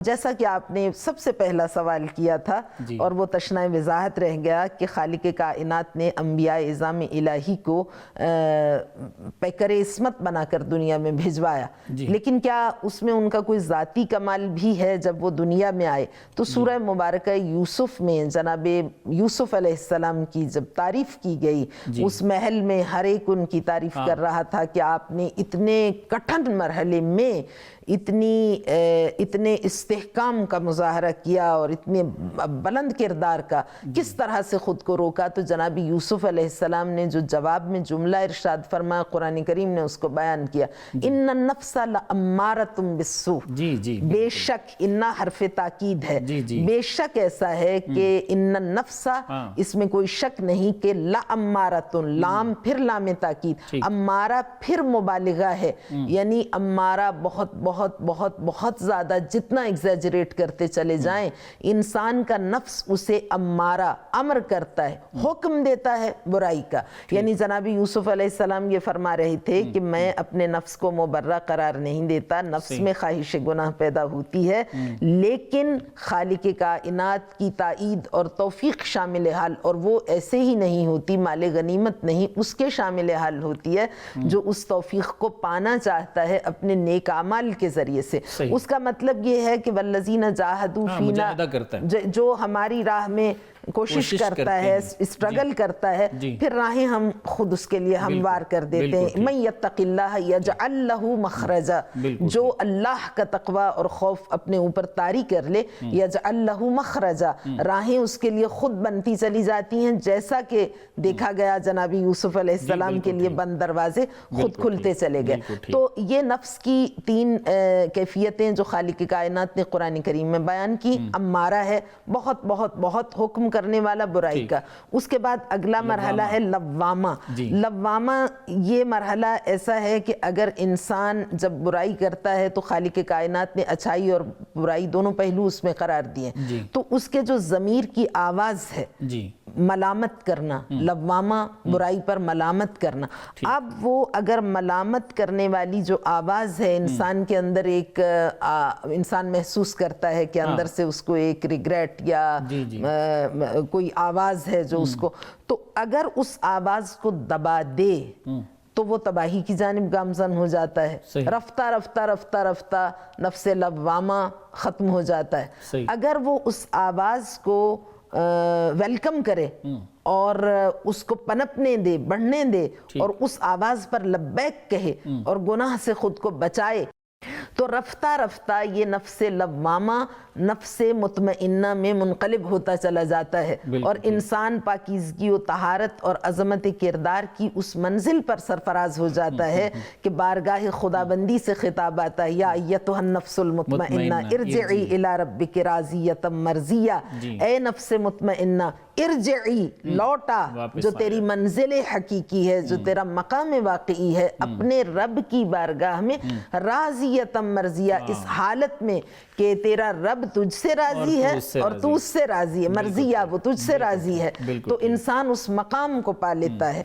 جیسا کہ آپ نے سب سے پہلا سوال کیا تھا اور وہ تشنہ وضاحت رہ گیا کہ خالق کائنات نے انبیاء اعظام الہی کو پیکر عصمت بنا کر دنیا میں بھیجوایا، لیکن کیا اس میں ان کا کوئی ذاتی کمال بھی ہے؟ جب وہ دنیا میں آئے تو سورہ مبارکہ یوسف میں جناب یوسف علیہ السلام کی جب تعریف کی گئی، اس محل میں ہر ایک ان کی تعریف کر رہا تھا کہ آپ نے اتنے کٹھن مرحلے میں اتنے استحکام کا مظاہرہ کیا اور اتنے بلند کردار کا کس طرح سے خود کو روکا۔ تو جناب یوسف علیہ السلام نے جو جواب میں جملہ ارشاد فرمایا، قرآن کریم نے اس کو بیان کیا، ان النفس لامارۃ بالسوء، بے شک انہ حرف تاکید ہے، بے شک ایسا ہے کہ ان النفس، اس میں کوئی شک نہیں کہ لامارۃ، لام پھر لام تاکید، امارہ پھر مبالغہ ہے، یعنی امارہ بہت بہت بہت بہت زیادہ، جتنا ایگزیجریٹ کرتے چلے جائیں انسان کا نفس اسے امارہ امر کرتا ہے، حکم دیتا ہے برائی کا۔ یعنی جناب یوسف علیہ السلام یہ فرما رہے تھے کہ میں اپنے نفس کو مبرہ قرار نہیں دیتا، نفس میں خواہش گناہ پیدا ہوتی ہے، لیکن خالق کائنات کی تائید اور توفیق شامل حال، اور وہ ایسے ہی نہیں ہوتی، مال غنیمت نہیں، اس کے شامل حال ہوتی ہے جو اس توفیق کو پانا چاہتا ہے اپنے نیک اعمال کے ذریعے سے۔ اس کا مطلب یہ ہے کہ والذین جاہدوا فینا، جو ہماری راہ میں کوشش کرتا ہے، اسٹرگل کرتا ہے، پھر راہیں ہم خود اس کے لیے ہموار کر دیتے ہیں۔ من یتق اللہ یجعل لہ مخرجا، جو اللہ کا تقوی اور خوف اپنے اوپر طاری کر لے، یجعل لہ مخرجا، راہیں اس کے لیے خود بنتی چلی جاتی ہیں، جیسا کہ دیکھا گیا جناب یوسف علیہ السلام کے لیے بند دروازے خود کھلتے چلے گئے۔ تو یہ نفس کی تین کیفیتیں جو خالق کائنات نے قرآن کریم میں بیان کی، امارہ ہے، بہت بہت بہت حکم کرنے والا برائی کا۔ اس کے بعد اگلا مرحلہ ہے لوامہ۔ لوامہ یہ مرحلہ ایسا ہے کہ اگر انسان جب برائی کرتا ہے تو خالق کائنات نے اچھائی اور برائی دونوں پہلو اس میں قرار دیے، تو اس کے جو ضمیر کی آواز ہے، ملامت کرنا، لوامہ برائی پر ملامت کرنا، اب وہ اگر ملامت کرنے والی جو آواز ہے انسان کے اندر، ایک انسان محسوس کرتا ہے کہ اندر سے اس کو ایک ریگریٹ یا کوئی آواز ہے جو اس کو، تو اگر اس آواز کو دبا دے تو وہ تباہی کی جانب گامزن ہو جاتا ہے، رفتہ رفتہ رفتہ رفتہ نفس لوامہ ختم ہو جاتا ہے۔ اگر وہ اس آواز کو ویلکم کرے اور اس کو پنپنے دے، بڑھنے دے، اور اس آواز پر لبیک کہے اور گناہ سے خود کو بچائے، تو رفتہ رفتہ یہ نفس لوامہ نفس مطمئنہ میں منقلب ہوتا چلا جاتا ہے، اور انسان پاکیزگی و طہارت اور عظمت کردار کی اس منزل پر سرفراز ہو جاتا ہے کہ بارگاہ خدابندی سے خطاب آتا ہے، یا ایتھا النفس المطمئنہ ارجعی الی ربک راضیۃ مرضیہ، اے نفس مطمئنہ ارجعی، لوٹا، جو تیری منزل حقیقی ہے، جو تیرا مقام واقعی ہے، اپنے رب کی بارگاہ میں راضیۃ مرضیہ، اس حالت میں کہ تیرا رب تجھ سے راضی ہے اور تو اس سے راضی ہے، مرضیہ وہ تجھ سے راضی ہے، تو انسان اس مقام کو پا لیتا ہے۔